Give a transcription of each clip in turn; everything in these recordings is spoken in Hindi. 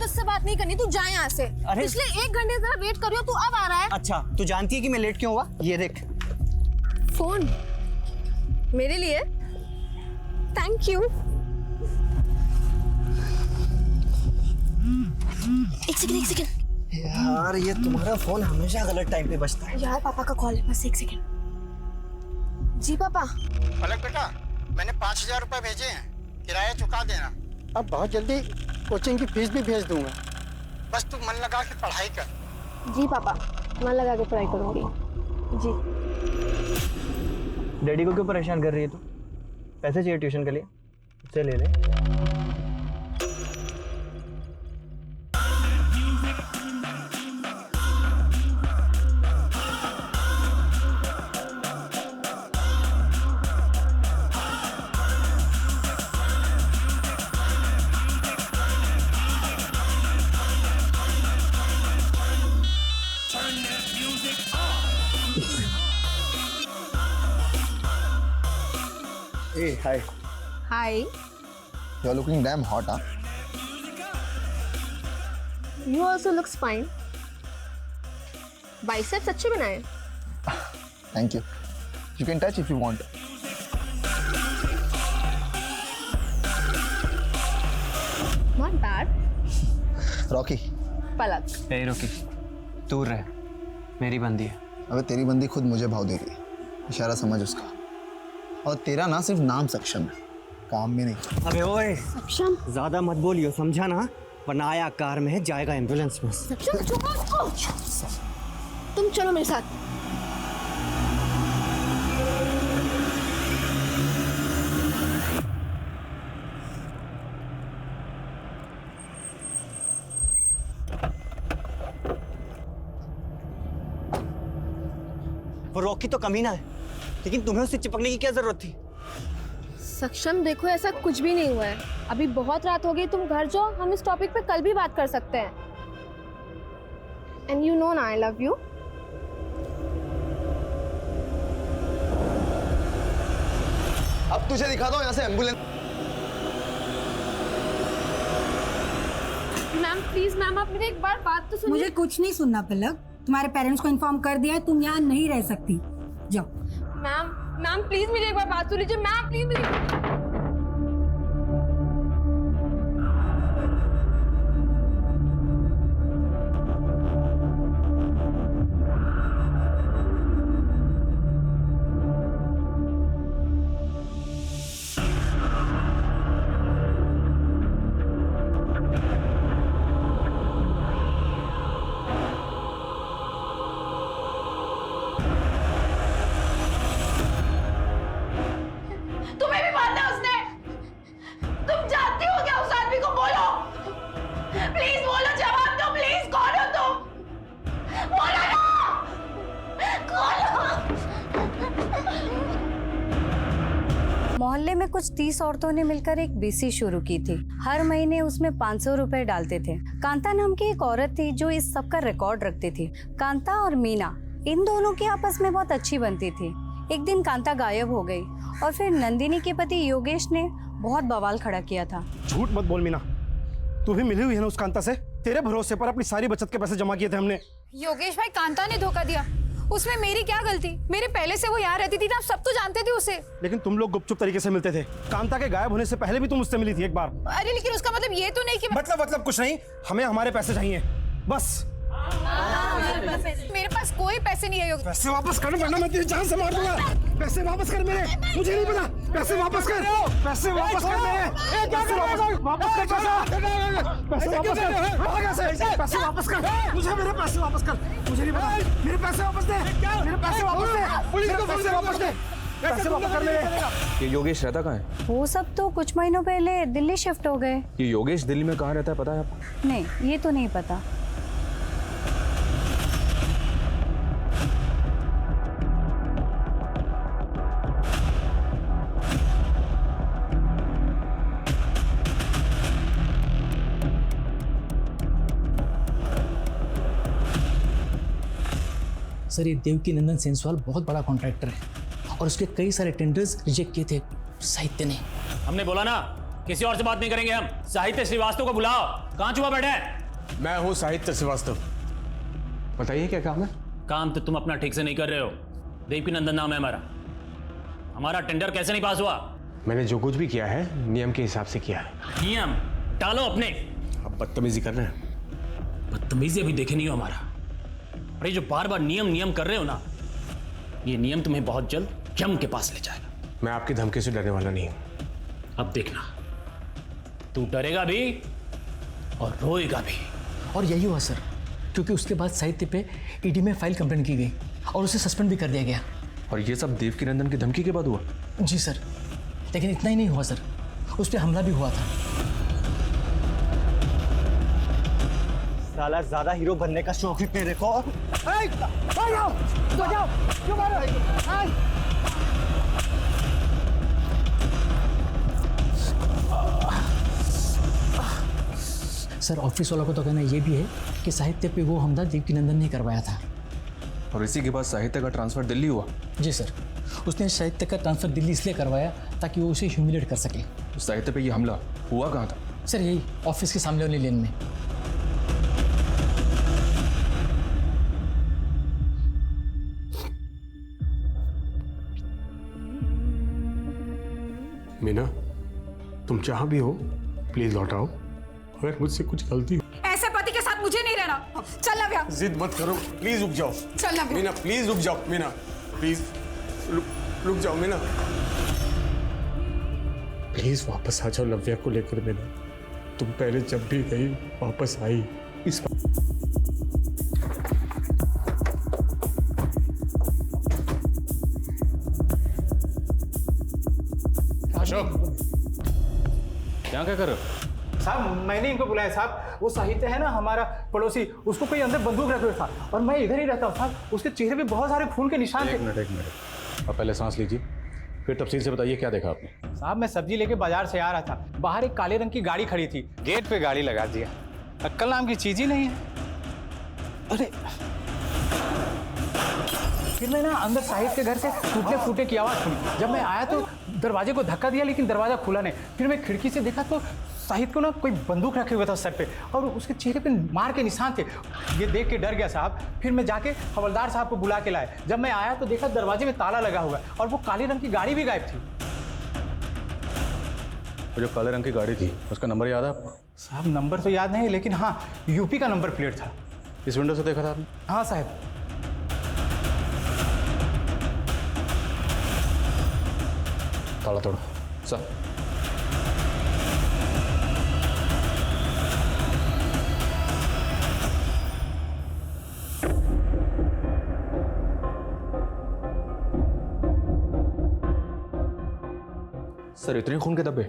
मुझसे बात नहीं करनी, तू जा यहाँ से। पिछले 1 घंटे से वेट कर रही हो, तू अब आ रहा है। अच्छा, तू जानती है कि मैं लेट क्यों हुआ? ये देख फोन मेरे लिए। Thank you. एक सेकंड। यार, ये तुम्हारा फोन हमेशा गलत टाइम पे बजता है। यार पापा का कॉल है, बस 1 सेकंड। जी पापा। पलक बेटा, मैंने 5000 रुपए भेजे हैं, किराया चुका देना। अब बहुत जल्दी कोचिंग की फीस भी भेज दूंगा, बस तू मन लगा के पढ़ाई कर। जी पापा, मन लगा के पढ़ाई करूंगी। जी। डैडी को क्यों परेशान कर रही है तू? पैसे चाहिए ट्यूशन के लिए, उससे ले ले। Hey, hi. Hi. You're looking damn hot, huh? You also looks fine. Biceps अच्छे बनाए। Thank you. You can touch if you want. Not bad. Rocky. पलक। ए रोकी, दूर रह, मेरी बंदी है। अबे तेरी बंदी खुद मुझे भाव दे रही है, इशारा समझ उसका। और तेरा ना सिर्फ नाम सक्षम है, काम में नहीं। अबे ओए, सक्षम। ज्यादा मत बोलियो, समझा ना? वरना आया कार में है, जाएगा एम्बुलेंस में। सक्षम छोड़ो उसको। तुम चलो मेरे साथ। वो रॉकी तो कमीना है, लेकिन तुम्हें उससे चिपकने की क्या जरूरत थी? सक्षम देखो, ऐसा कुछ भी नहीं हुआ है। अभी बहुत रात हो गई, तुम घर जाओ, हम इस टॉपिक पे कल भी बात कर सकते हैं। एंड यू नो ना आई लव यू। अब तुझे दिखाता हूँ यहाँ से एम्बुलेंस। मैम प्लीज, मैम आप मेरी एक बार बात तो सुनिए। मुझे कुछ नहीं सुनना पलक, तुम्हारे पेरेंट्स को इन्फॉर्म कर दिया है, तुम यहाँ नहीं रह सकती, जाओ। मैम प्लीज मेरी एक बार बात सुन लीजिए। मैम प्लीज मेरी। तुम्हें भी मारना है उसने। तुम जानती हो क्या उस आदमी को? बोलो प्लीज, बोलो, जवाब दो प्लीज। कौन हो तुम? बोलो ना, कौन हो? मोहल्ले में कुछ 30 औरतों ने मिलकर एक बीसी शुरू की थी। हर महीने उसमें 500 रुपए डालते थे। कांता नाम की एक औरत थी जो इस सब का रिकॉर्ड रखती थी। कांता और मीना, इन दोनों की आपस में बहुत अच्छी बनती थी। एक दिन कांता गायब हो गई और फिर नंदिनी के पति योगेश ने बहुत बवाल खड़ा किया था। झूठ मत बोल मीना, तू भी मिली हुई है ना उस कांता से? तेरे भरोसे पर अपनी सारी बचत के पैसे जमा किए थे हमने। योगेश भाई, कांता ने धोखा दिया, उसमें मेरी क्या गलती? मेरे पहले से वो यहाँ रहती थी ना, आप सब तो जानते थे उसे। लेकिन तुम लोग गुपचुप तरीके से मिलते थे। कांता के गायब होने से पहले भी तुम उससे मिली थी एक बार। अरे लेकिन उसका मतलब ये तो नहीं कि मतलब कुछ नहीं, हमें हमारे पैसे चाहिए बस। मेरे पास कोई पैसे नहीं है योगेश। पैसे वापस कर वरना मैं तेरी जान से मार दूंगा। पैसे वापस कर मेरे, मुझे नहीं पता। पैसे वापस कर, पैसे वापस कर मेरे, पैसे वापस कर, पैसे वापस कर, पैसे वापस कर, मुझे मेरे पैसे वापस कर, मुझे नहीं पता। मेरे पैसे वापस दे, मेरे पैसे वापस दे, पुलिस को पैसे वापस दे, पैसे वापस कर मेरे। ये योगेश रहता कहाँ है? वो सब तो कुछ महीनों पहले दिल्ली शिफ्ट हो गए। ये योगेश दिल्ली में कहाँ रहता है पता है आपको? नहीं, ये तो नहीं पता। सर, ये देवकी नंदन सेंसवाल बहुत बड़ा कॉन्ट्रैक्टर है और उसके कई सारे टेंडर्स रिजेक्ट किए थे साहित्य ने। हमने बोला ना किसी और से बात नहीं करेंगे हम। साहित्य श्रीवास्तव को बुलाओ। कहाँ छुपा बैठे हैं? मैं हूँ साहित्य श्रीवास्तव। बताइए क्या काम है? काम तो तुम अपना ठीक से नहीं कर रहे हो। देवकी नंदन नाम है हमारा। हमारा टेंडर कैसे नहीं पास हुआ? मैंने जो कुछ भी किया है नियम के हिसाब से किया है। नियम टालो अपने। अब बदतमीजी कर रहे हैं। बदतमीजी अभी देखे नहीं हो हमारा। अरे जो बार बार नियम नियम कर रहे हो ना, ये नियम तुम्हें बहुत जल्द यम के पास ले जाएगा। मैं आपकी धमकी से डरने वाला नहीं हूं। अब देखना, तू डरेगा भी और रोएगा भी। और यही हुआ सर, क्योंकि उसके बाद साहित्य पे ईडी में फाइल कंप्लेंट की गई और उसे सस्पेंड भी कर दिया गया। और ये सब देवकी नंदन की धमकी के बाद हुआ? जी सर, लेकिन इतना ही नहीं हुआ सर, उस पर हमला भी हुआ था। साला ज्यादा हीरो बनने का शौक ही तेरे को। सर ऑफिस वालों को तो कहना ये भी है कि साहित्य पे वो हमला देवकी नंदन ने करवाया था। और इसी के बाद साहित्य का ट्रांसफर दिल्ली हुआ? जी सर, उसने साहित्य का ट्रांसफर दिल्ली इसलिए करवाया ताकि वो उसे ह्यूमिलेट कर सके। तो साहित्य पे ये हमला हुआ कहाँ था? सर यही ऑफिस के सामने वाली लेन में। मीना, तुम जहां भी हो प्लीज लौट आओ। अगर मुझसे कुछ गलती हो। ऐसे पति के साथ मुझे नहीं रहना। चल नव्या। जिद मत करो, प्लीज रुक जाओ। चल नव्या। मीना प्लीज रुक जाओ। मीना प्लीज रुक जाओ। मीना प्लीज वापस आ जाओ नव्या को लेकर। मीना तुम पहले जब भी गई वापस आई। इस अशोक, क्या कर रहे हो? साहब मैंने इनको बुलाया साहब। वो साहित्य है ना हमारा पड़ोसी, उसको कोई अंदर बंदूक रखे हुए था और मैं इधर ही रहता हूँ साहब। उसके चेहरे पे बहुत सारे खून के निशान थे। एक मिनट। अब पहले सांस लीजिए, फिर तफसील से बताइए क्या देखा आपने। साहब मैं सब्जी लेके बाजार से आ रहा था, बाहर एक काले रंग की गाड़ी खड़ी थी, गेट पे गाड़ी लगा दिया। अक्कल नाम की चीज ही नहीं है। अरे फिर मैं ना अंदर साहित्य के घर से टूटने फूटे की आवाज़ सुनी। जब मैं आया तो दरवाजे को धक्का दिया लेकिन दरवाज़ा खुला नहीं। फिर मैं खिड़की से देखा तो साहित्य को ना कोई बंदूक रखे हुआ था सर पे और उसके चेहरे पे मार के निशान थे। ये देख के डर गया साहब। फिर मैं जाके हवलदार साहब को बुला के लाया। जब मैं आया तो देखा दरवाजे में ताला लगा हुआ है और वो काले रंग की गाड़ी भी गायब थी। वो जो काले रंग की गाड़ी थी उसका नंबर याद है आपको? साहब नंबर तो याद नहीं लेकिन हाँ यूपी का नंबर प्लेट था। इस विंडो से देखा था आपने? हाँ साहब। ताला तोड़ो सर। सर इतने खून के धब्बे?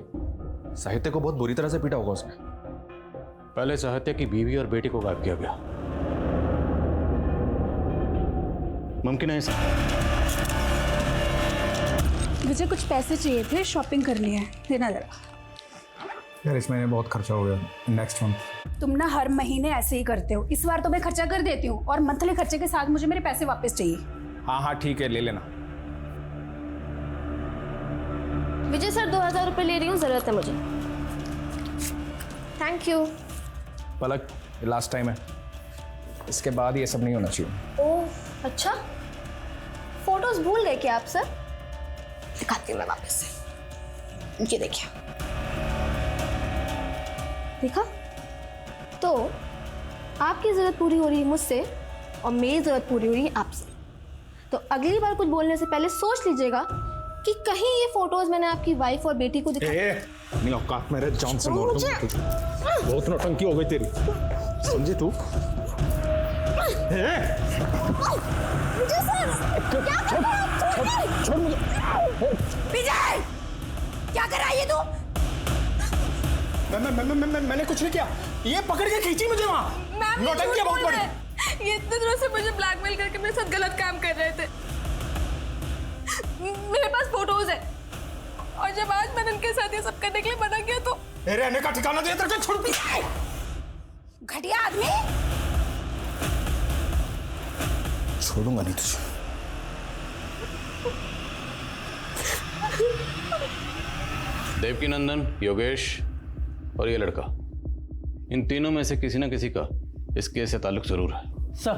साहित्य को बहुत बुरी तरह से पीटा होगा उसने। पहले साहित्य की बीवी और बेटी को गायब किया गया। मुमकिन है सर। मुझे कुछ पैसे चाहिए थे, शॉपिंग करनी है, देना जरा। यार इस महीने बहुत खर्चा हो गया, नेक्स्ट मंथ। तुम ना हर महीने ऐसे ही करते हो। इस बार तो मैं खर्चा कर देती हूँ और मंथली खर्चे के साथ मुझे मेरे पैसे वापस चाहिए। हाँ हाँ ठीक है, ले लेना। विजय सर 2000 रुपये ले रही हूँ, जरूरत है मुझे। Thank you. Palak last time है, इसके बाद ये सब नहीं होना चाहिए। ओह अच्छा, फोटोज भूल गए क्या आप सर? दिखाती हूँ मैं वापस से। ये देखिए, देखा तो आपकी जरूरत पूरी हो रही है मुझसे और मेरी जरूरत पूरी हो रही है आपसे। तो अगली बार कुछ बोलने से पहले सोच लीजिएगा कि कहीं ये फोटोज मैंने आपकी वाइफ और बेटी को नहीं औकात मेरे जान से मार दूंगा तुझे। बहुत नौटंकी हो गई तेरी, समझे तू? विजय सर क्या कर रहे हो? छोड़ मुझे। विजय क्या कर रहा है ये तू? मैंने कुछ नहीं किया, ये पकड़ के खींची मुझे वहाँ। नौटंकी बहुत बड़ी। ये इतने दिनों से मुझे ब्लैकमेल करके मेरे साथ गलत काम कर रहे थे। मेरे पास फोटोज है और जब आज मैंने उनके साथ ये सब करने के लिए मना किया तो रहने का ठिकाना दिया तेरे को। छोड़ घटिया आदमी। छोड़ूंगा नहीं तुझे। देवकीनंदन, योगेश और ये लड़का, इन तीनों में से किसी ना किसी का इस केस से ताल्लुक जरूर है। सर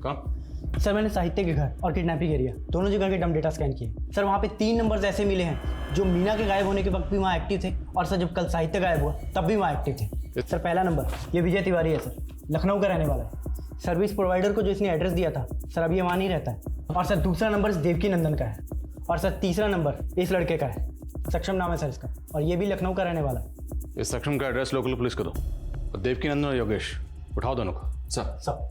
कहाँ? सर मैंने साहित्य के घर और किडनैपिंग एरिया दोनों जगह के डम डेटा स्कैन किए सर। वहाँ पे 3 नंबर्स ऐसे मिले हैं जो मीना के गायब होने के वक्त भी वहाँ एक्टिव थे, और सर जब कल साहित्य गायब हुआ तब भी वहाँ एक्टिव थे। सर पहला नंबर ये विजय तिवारी है सर, लखनऊ का रहने वाला है। सर्विस प्रोवाइडर को जो इसने एड्रेस दिया था सर अब ये वहाँ नहीं रहता है। और सर दूसरा नंबर इस देवकीनंदन का है, और सर तीसरा नंबर इस लड़के का है, सक्षम नाम है सर इसका, और ये भी लखनऊ का रहने वाला है। इस सक्षम का एड्रेस लोकल पुलिस को दो, और देवकीनंदन और योगेश उठाओ दोनों को। सब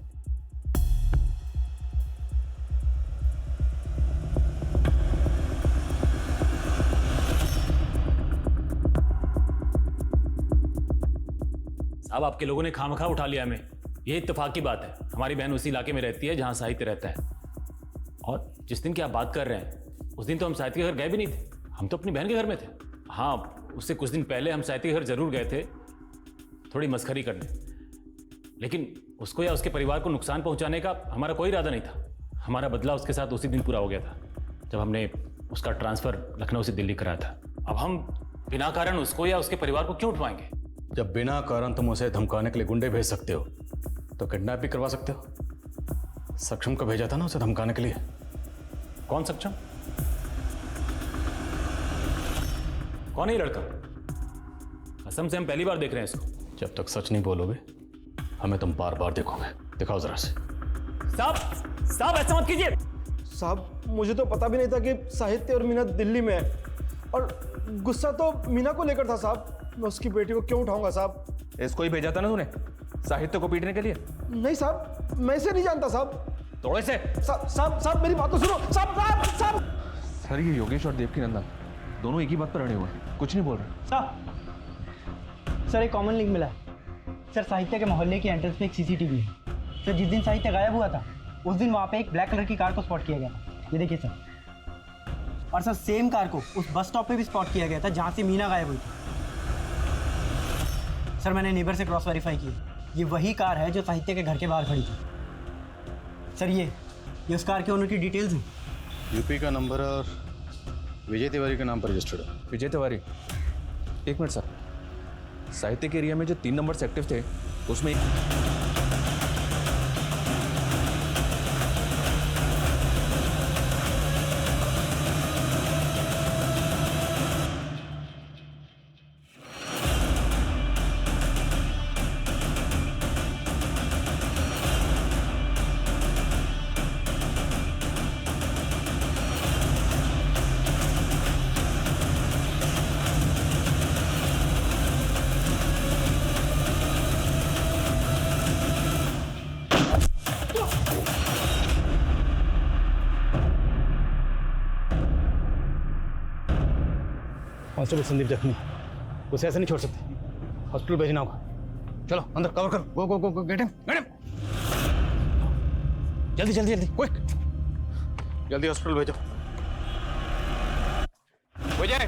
अब आपके लोगों ने खामखा उठा लिया हमें। ये इत्तेफाक की बात है, हमारी बहन उसी इलाके में रहती है जहां साहित्य रहता है। और जिस दिन की आप बात कर रहे हैं उस दिन तो हम साहित्य के घर गए भी नहीं थे, हम तो अपनी बहन के घर में थे। हाँ, उससे कुछ दिन पहले हम साहित्य के घर जरूर गए थे थोड़ी मस्खरी करने, लेकिन उसको या उसके परिवार को नुकसान पहुंचाने का हमारा कोई इरादा नहीं था। हमारा बदला उसके साथ उसी दिन पूरा हो गया था जब हमने उसका ट्रांसफ़र लखनऊ से दिल्ली कराया था। अब हम बिना कारण उसको या उसके परिवार को क्यों उठवाएंगे? जब बिना कारण तुम उसे धमकाने के लिए गुंडे भेज सकते हो तो किडनैप भी करवा सकते हो। सक्षम को भेजा था ना उसे धमकाने के लिए। कौन सक्षम? कौन है ये लड़का? कसम से हम पहली बार देख रहे हैं इसको। जब तक सच नहीं बोलोगे हमें तुम बार बार देखोगे। दिखाओ जरा से। साहब ऐसा मत कीजिए। साहब मुझे तो पता भी नहीं था कि साहित्य और मीना दिल्ली में है, और गुस्सा तो मीना को लेकर था साहब। मैं उसकी बेटी को क्यों उठाऊंगा साहब? इसको ही भेजा था ना तूने साहित्य को पीटने के लिए? नहीं साहब, मैं इसे नहीं जानता साहब। तो ऐसे साहब मेरी बात तो सुनो साहब। सर ये योगेश और देवकीनंदन दोनों एक ही बात पर अड़े हुए हैं, कुछ नहीं बोल रहे। साहब सर एक कॉमन लिंक मिला है सर। साहित्य के मोहल्ले की एंट्रेंस पे एक सीसीटीवी है सर। जिस दिन साहित्य गायब हुआ था उस दिन वहाँ पे एक ब्लैक कलर की कार को स्पॉट किया गया था, ये देखिए सर। और सर सेम कार को उस बस स्टॉप पे भी स्पॉट किया गया था जहाँ से मीना गायब हुई थी। सर मैंने नेबर से क्रॉस वेरीफाई की, ये वही कार है जो साहित्य के घर के बाहर खड़ी थी। सर ये उस कार के ओनर की डिटेल्स हैं। यूपी का नंबर और विजय तिवारी के नाम पर रजिस्टर्ड है। विजय तिवारी? एक मिनट सर, साहित्य के एरिया में जो 3 नंबर्स एक्टिव थे उसमें कांस्टेबल संदीप जख्मी, उसे ऐसे नहीं छोड़ सकते, हॉस्पिटल भेजना होगा। चलो अंदर कवर करो। गो गो गो गो गेट हिम। जल्दी जल्दी जल्दी क्विक, जल्दी हॉस्पिटल भेजो। विजय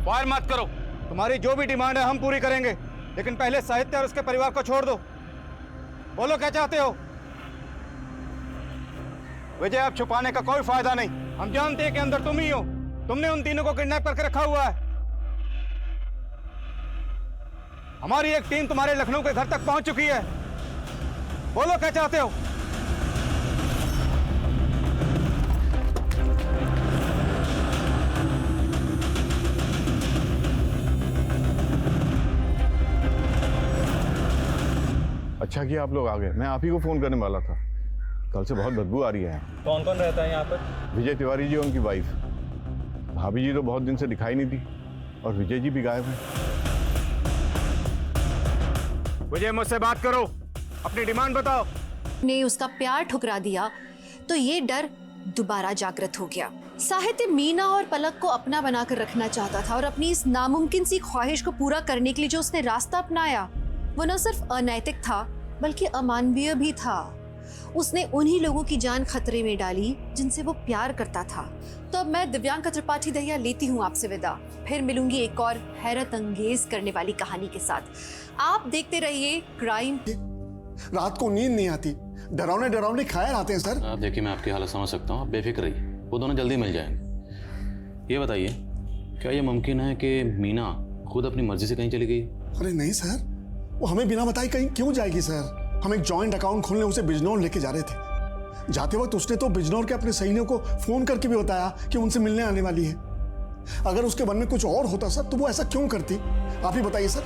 फायर मत करो, तुम्हारी जो भी डिमांड है हम पूरी करेंगे, लेकिन पहले साहित्य और उसके परिवार को छोड़ दो। बोलो क्या चाहते हो? विजय अब छुपाने का कोई फायदा नहीं, हम जानते हैं कि अंदर तुम ही हो। तुमने उन तीनों को किडनैप करके रखा हुआ है। हमारी एक टीम तुम्हारे लखनऊ के घर तक पहुंच चुकी है। बोलो क्या चाहते हो? अच्छा किया आप लोग आ गए, मैं आप ही को फोन करने वाला था। कल से बहुत बदबू आ रही है। कौन कौन रहता है यहाँ पर? विजय तिवारी जी और उनकी वाइफ। भाभी जी तो बहुत दिन से दिखाई नहीं थी, और विजय जी भी गायब हैं। विजय मुझसे बात करो, अपनी डिमांड बताओ। ने उसका प्यार ठुकरा दिया तो ये डर दोबारा जागृत हो गया। साहित्य मीना और पलक को अपना बनाकर रखना चाहता था, और अपनी इस नामुमकिन सी ख्वाहिश को पूरा करने के लिए जो उसने रास्ता अपनाया वो न सिर्फ अनैतिक था बल्कि अमानवीय भी था। उसने उन्हीं लोगों की जान खतरे में डाली जिनसे वो प्यार करता था। तो अब मैं दिव्यांका त्रिपाठी दहिया लेती हूँ आपसे विदा। फिर मिलूंगी एक और हैरत अंगेज करने वाली कहानी के साथ। आप देखते रहिए क्राइम। रात को नींद नहीं आती, डरावने डरावने ख्याल आते हैं सर। देखिए मैं आपकी हालत समझ सकता हूँ, आप बेफिक्र रहिए, वो दोनों जल्दी मिल जाएंगे। ये बताइए क्या ये मुमकिन है कि मीना खुद अपनी मर्जी से कहीं चली गई? अरे नहीं सर, वो हमें बिना बताए कहीं क्यों जाएगी सर? हम एक जॉइंट अकाउंट खोलने उसे बिजनौर लेके जा रहे थे। जाते वक्त उसने तो बिजनौर के अपने सहेलियों को फोन करके भी बताया कि उनसे मिलने आने वाली है। अगर उसके मन में कुछ और होता सर तो वो ऐसा क्यों करती? आप ही बताइए सर।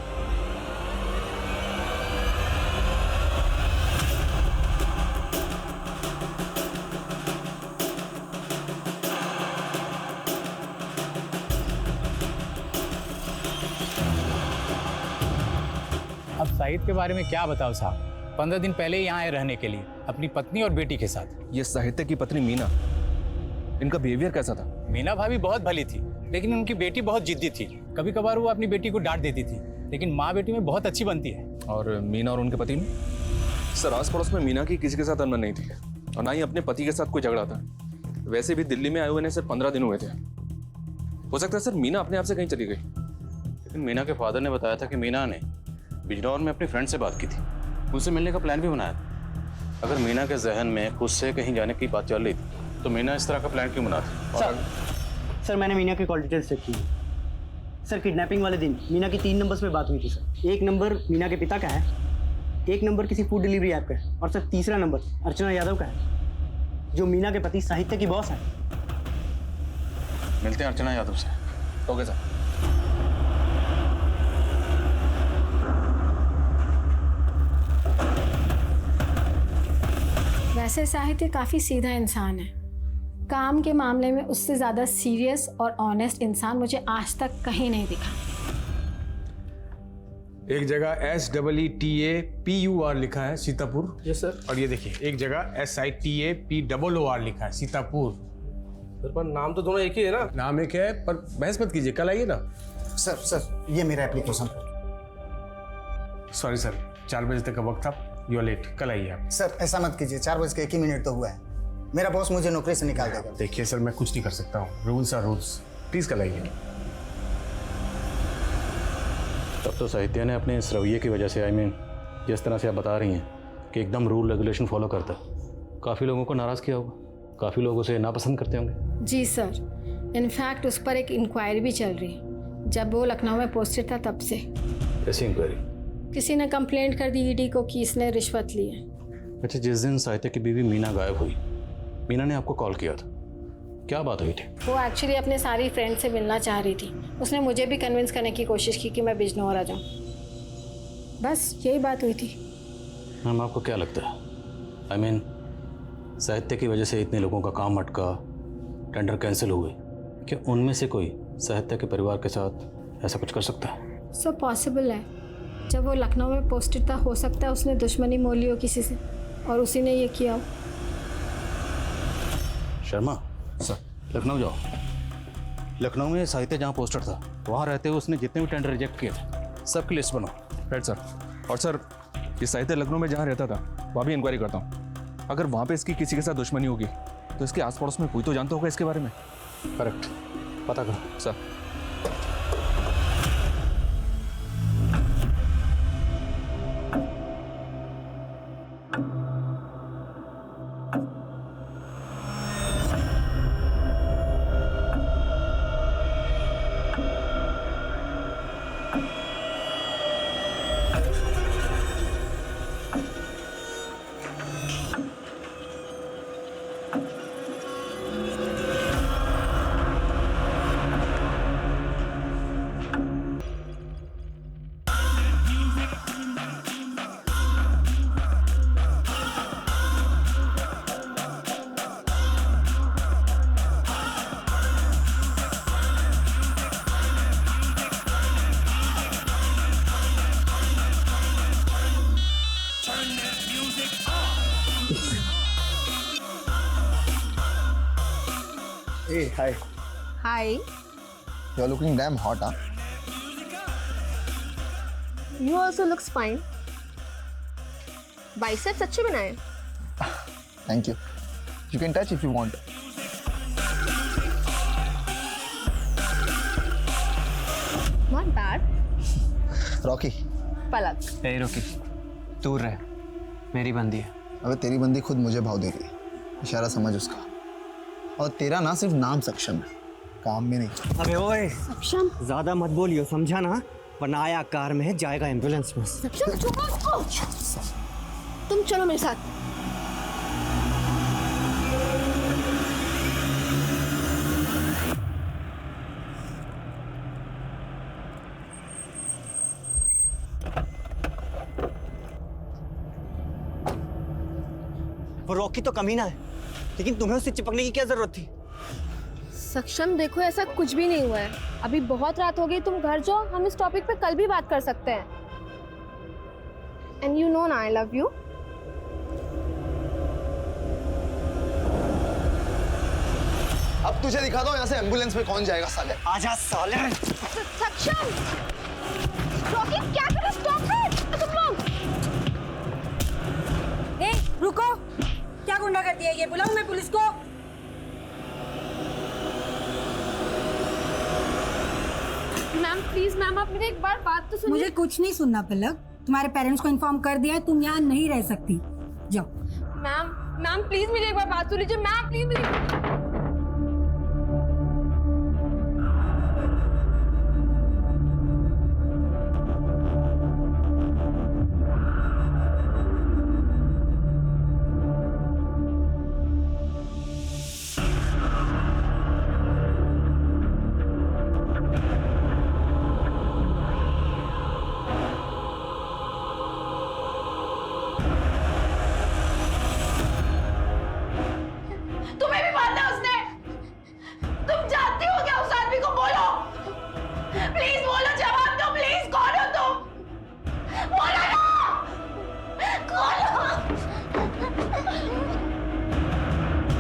अब साहिद के बारे में क्या बताओ साहब, 15 दिन पहले यहाँ आए रहने के लिए अपनी पत्नी और बेटी के साथ। ये साहित्य की पत्नी मीना, इनका बिहेवियर कैसा था? मीना भाभी बहुत भली थी, लेकिन उनकी बेटी बहुत जिद्दी थी। कभी कभार वो अपनी बेटी को डांट देती थी, लेकिन माँ बेटी में बहुत अच्छी बनती है। और मीना और उनके पति में? सर आस पड़ोस में मीना की किसी के साथ अनबन नहीं थी और ना ही अपने पति के साथ कोई झगड़ा था। वैसे भी दिल्ली में आए हुए सिर्फ 15 दिन हुए थे। हो सकता है सर मीना अपने आप से कहीं चली गई। लेकिन मीना के फादर ने बताया था कि मीना ने बिजनौर में अपनी फ्रेंड से बात की थी, उनसे मिलने का प्लान भी बनाया था। अगर मीना के जहन में खुद से कहीं जाने की बात चल रही थी तो मीना इस तरह का प्लान क्यों बनाती? सर मैंने मीना के कॉल डिटेल्स चेक की। सर किडनैपिंग वाले दिन मीना की 3 नंबर्स में बात हुई थी सर। एक नंबर मीना के पिता का है, एक नंबर किसी फूड डिलीवरी ऐप का है, और सर तीसरा नंबर अर्चना यादव का है, जो मीना के पति साहित्य की बॉस है। मिलते हैं अर्चना यादव से। Okay sir. वैसे साहित्य काफ़ी सीधा इंसान है। काम के मामले में उससे ज़्यादा सीरियस और ऑनेस्ट इंसान मुझे आज तक कहीं नहीं दिखा। एक जगह SEETAPUR लिखा है सीतापुर। Yes sir. और ये देखिए एक जगह SITAPOOR लिखा है सीतापुर। सर पर नाम तो दोनों एक ही है ना? नाम एक है, पर बहस मत कीजिए, कल आइए ना। सर ये मेरा एप्लीकेशन। सॉरी सर, 4 बजे तक का वक्त था, यू आर लेट, कल आइए आप। सर ऐसा मत कीजिए, 4 बज के 1 ही मिनट तो हुआ है। मेरा बॉस मुझे नौकरी से निकाल देगा। देखिए सर मैं कुछ नहीं कर सकता हूँ, रूल्स आर रूल्स, प्लीज कल आइए। तब तो साहित्य ने अपने इस रवैये की वजह से, जिस तरह से आप बता रही हैं कि एकदम रूल रेगुलेशन फॉलो करता, काफ़ी लोगों को नाराज़ किया होगा, काफ़ी लोग उसे नापसंद करते होंगे। जी सर, इनफैक्ट उस पर एक इंक्वायरी भी चल रही है। जब वो लखनऊ में पोस्टेड था तब से। कैसी इंक्वायरी? किसी ने कंप्लेंट कर दी ईडी को कि इसने रिश्वत ली है। अच्छा, जिस दिन साहित्य की बीवी मीना गायब हुई, मीना ने आपको कॉल किया था, क्या बात हुई थी? वो एक्चुअली अपने सारी फ्रेंड से मिलना चाह रही थी। उसने मुझे भी कन्विंस करने की कोशिश की कि मैं बिजनौर आ जाऊँ। बस यही बात हुई थी। मैम आपको क्या लगता है, साहित्य की वजह से इतने लोगों का काम अटका, टेंडर कैंसिल हुए, क्या उनमें से कोई साहित्य के परिवार के साथ ऐसा कुछ कर सकता है? सो पॉसिबल है। जब वो लखनऊ में पोस्टेड था, हो सकता है उसने दुश्मनी मोल ली हो किसी से और उसी ने ये किया। शर्मा सर, लखनऊ जाओ। लखनऊ में साहित्य जहाँ पोस्टर था, वहाँ रहते हुए उसने जितने भी टेंडर रिजेक्ट किए थे सबकी लिस्ट बनाओ। Right sir. और सर ये साहित्य लखनऊ में जहाँ रहता था वहाँ भी इंक्वायरी करता हूँ। अगर वहाँ पे इसकी किसी के साथ दुश्मनी होगी तो इसके आस पड़ोस में कोई तो जानता होगा इसके बारे में। करेक्ट, पता करो sir. Hey, hi. Hi. You're looking damn hot, huh? You also looks fine. Biceps अच्छे बनाए। Thank you. You can touch if you want. Not bad. Rocky. Palak. A Rocky, दूर रह, मेरी बंदी है। अबे तेरी बंदी खुद मुझे भाव दे रही है, इशारा समझ उसका। और तेरा ना सिर्फ नाम सक्षम है, काम में नहीं। अबे ओए ज्यादा मत बोलियो, समझा ना, वरना आया कार में है, जाएगा एम्बुलेंस में। तुम चलो मेरे साथ। वो रॉकी तो कमीना है, लेकिन तुम्हें उससे चिपकने की क्या जरूरत थी? सक्षम देखो, ऐसा कुछ भी नहीं हुआ है। अभी बहुत रात हो गई, तुम घर जाओ, हम इस टॉपिक पे कल भी बात कर सकते हैं। एंड यू नो ना आई लव यू। अब तुझे दिखा दो यहाँ से एम्बुलेंस में कौन जाएगा साले। आजा साले। सक्षम, रॉकी क्या कर रहे हो? स्टॉप इट तुम लोग। ए, रुको, क्या गुंडा कर दिया ये? बुलाऊं मैं पुलिस को? मैम प्लीज, मैम आप मेरी एक बार बात तो सुनिए। मुझे कुछ नहीं सुनना पलक, तुम्हारे पेरेंट्स को इन्फॉर्म कर दिया है, तुम यहाँ नहीं रह सकती, जाओ। मैम प्लीज मेरी एक बार बात सुन लीजिए। मैम प्लीज मेरी। तुम्हें भी मारना है उसने? तुम जानती हो क्या उस आदमी को? बोलो प्लीज, बोलो, जवाब दो प्लीज। कौन हो तुम? बोलो ना, कौन हो?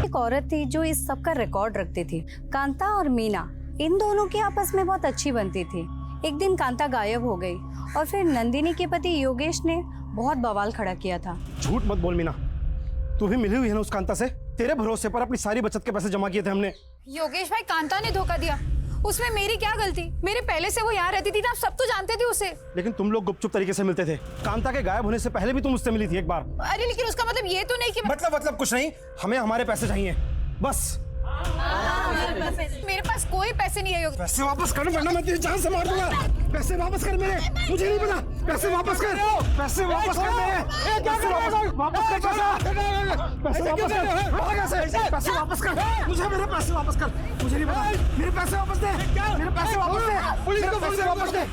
एक औरत थी जो इस सब का रिकॉर्ड रखती थी। कांता और मीना, इन दोनों की आपस में बहुत अच्छी बनती थी। एक दिन कांता गायब हो गई और फिर नंदिनी के पति योगेश ने बहुत बवाल खड़ा किया था। झूठ मत बोल मीना, तू भी मिली हुई है ना उस कांता से? तेरे भरोसे पर अपनी सारी बचत के पैसे जमा किए थे हमने। योगेश भाई, कांता ने धोखा दिया, उसमें मेरी क्या गलती? मेरे पहले से वो यहाँ रहती थी ना, आप सब तो जानते थे उसे। लेकिन तुम लोग गुपचुप तरीके से मिलते थे। कांता के गायब होने से पहले भी तुम उससे मिली थी एक बार। अरे लेकिन उसका मतलब ये तो नहीं कि मतलब कुछ नहीं, हमें हमारे पैसे चाहिए बस। मेरे पास कोई पैसे नहीं है योगेश। पैसे वापस कर, वरना मैं तेरी जान से मार दूंगा। पैसे वापस कर मेरे, मुझे नहीं पता। पैसे वापस कर, पैसे वापस कर मेरे। पैसे वापस कर, पैसे वापस कर, पैसे वापस कर, मुझे मेरे पैसे वापस कर। मुझे नहीं पता, मेरे पैसे वापस दे, मेरे पैसे वापस दे, पुलिस को पैसे वापस दे,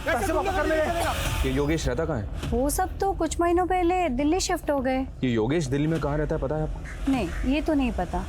पैसे वापस कर मेरे। ये योगेश रहता कहाँ है? वो सब तो कुछ महीनों पहले दिल्ली शिफ्ट हो गए। ये योगेश दिल्ली में कहाँ रहता है पता है आपको? नहीं, ये तो नहीं पता।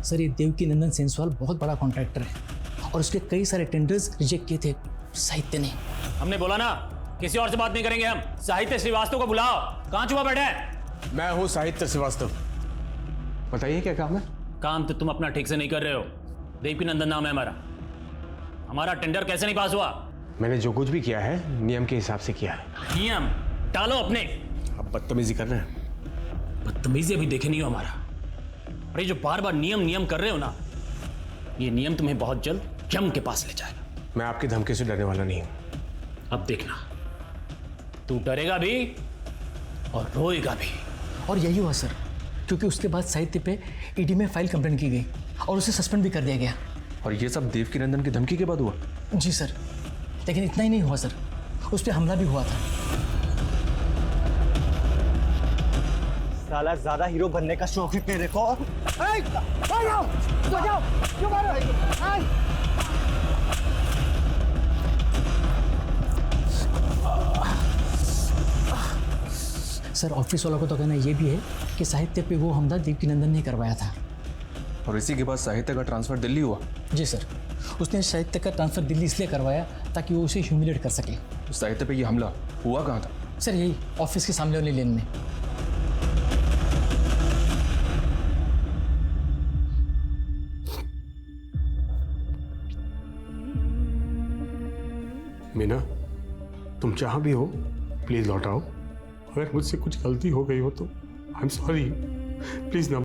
सर, ये देवकी नंदन सेंसवाल बहुत बड़ा कॉन्ट्रैक्टर है और उसके कई सारे टेंडर्स रिजेक्ट किए थे साहित्य ने। हमने बोला ना किसी और से बात नहीं करेंगे हम। साहित्य श्रीवास्तव को बुलाओ। कहाँ छुपा बैठे हैं? मैं हूँ साहित्य श्रीवास्तव। बताइए क्या काम है? काम तो तुम अपना ठीक से नहीं कर रहे हो। देवकी नंदन नाम है हमारा। हमारा टेंडर कैसे नहीं पास हुआ? मैंने जो कुछ भी किया है नियम के हिसाब से किया है। नियम डालो अपने। अब बदतमीजी कर रहे हैं। बदतमीजी अभी देखे नहीं हो हमारा। अरे जो बार बार नियम नियम कर रहे हो ना, ये नियम तुम्हें बहुत जल्द यम के पास ले जाएगा। मैं आपकी धमकी से डरने वाला नहीं हूं। अब देखना, तू डरेगा भी और रोएगा भी। और यही हुआ सर, क्योंकि उसके बाद साहित्य पे ईडी में फाइल कंप्लेंट की गई और उसे सस्पेंड भी कर दिया गया। और ये सब देवकी नंदन की धमकी के बाद हुआ? जी सर, लेकिन इतना ही नहीं हुआ सर, उस पर हमला भी हुआ था। साला ज्यादा हीरो बनने का शौक है तेरे को? सर, ऑफिस वालों को तो कहना ये भी है कि साहित्य पे वो हमला देवकी नंदन ने करवाया था। और इसी के बाद साहित्य का ट्रांसफर दिल्ली हुआ? जी सर, उसने साहित्य का ट्रांसफर दिल्ली इसलिए करवाया ताकि वो उसे ह्यूमिलेट कर सके। तो साहित्य पे ये हमला हुआ कहाँ था? सर, यही ऑफिस के सामने वाली लेन में। मीना, तुम जहाँ भी हो प्लीज लौट आओ। अगर मुझसे कुछ गलती हो गई हो तो आई एम सॉरी, प्लीज ना।